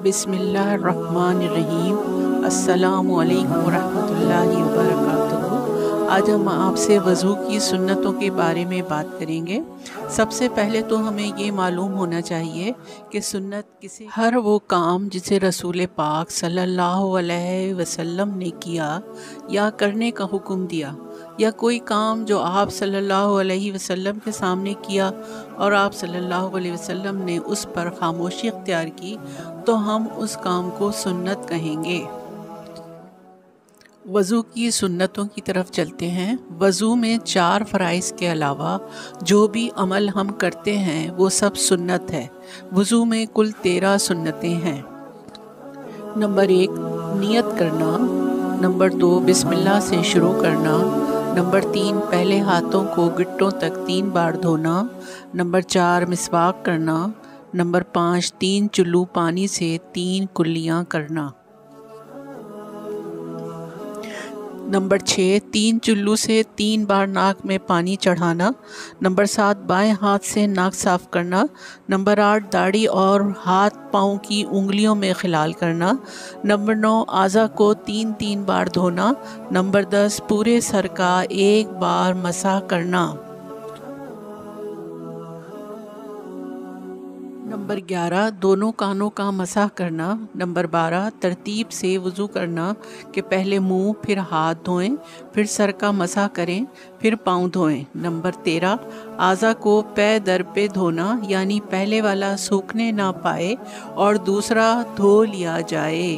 बिस्मिल्लाहिर्रहमानिर्रहीम। अस्सलामु अलैकुम वरहमतुल्लाहि वबरकातुहू। आज हम आपसे वज़ू की सुन्नतों के बारे में बात करेंगे। सबसे पहले तो हमें ये मालूम होना चाहिए कि सुन्नत किसे हर वो काम जिसे रसूल पाक सल्लल्लाहु अलैहि वसल्लम ने किया या करने का हुक्म दिया, या कोई काम जो आप सल्लल्लाहु अलैहि वसल्लम के सामने किया और आप सल्लल्लाहु अलैहि वसल्लम ने उस पर खामोशी इख्तियार की, तो हम उस काम को सुन्नत कहेंगे। वज़ू की सुन्नतों की तरफ चलते हैं। वज़ू में 4 फ़राइज़ के अलावा जो भी अमल हम करते हैं वो सब सुन्नत है। वज़ू में कुल 13 सुन्नतें हैं। नंबर 1 नियत करना। नंबर 2 बिस्मिल्लाह से शुरू करना। नंबर 3 पहले हाथों को गिट्टों तक 3 बार धोना। नंबर 4 मिसवाक करना। नंबर 5 3 चुल्लू पानी से 3 कुल्लियाँ करना। नंबर 6 3 चुल्लू से 3 बार नाक में पानी चढ़ाना। नंबर 7 बाएं हाथ से नाक साफ करना। नंबर 8 दाढ़ी और हाथ पाँव की उंगलियों में खिलाल करना। नंबर 9 आज़ा को 3-3 बार धोना। नंबर 10 पूरे सर का 1 बार मसाह करना। नंबर 11 दोनों कानों का मसाह करना। नंबर 12 तरतीब से वज़ू करना कि पहले मुंह फिर हाथ धोएं, फिर सर का मसाह करें, फिर पाँव धोएं। नंबर 13 आज़ा को पै दर पे धोना, यानी पहले वाला सूखने ना पाए और दूसरा धो लिया जाए।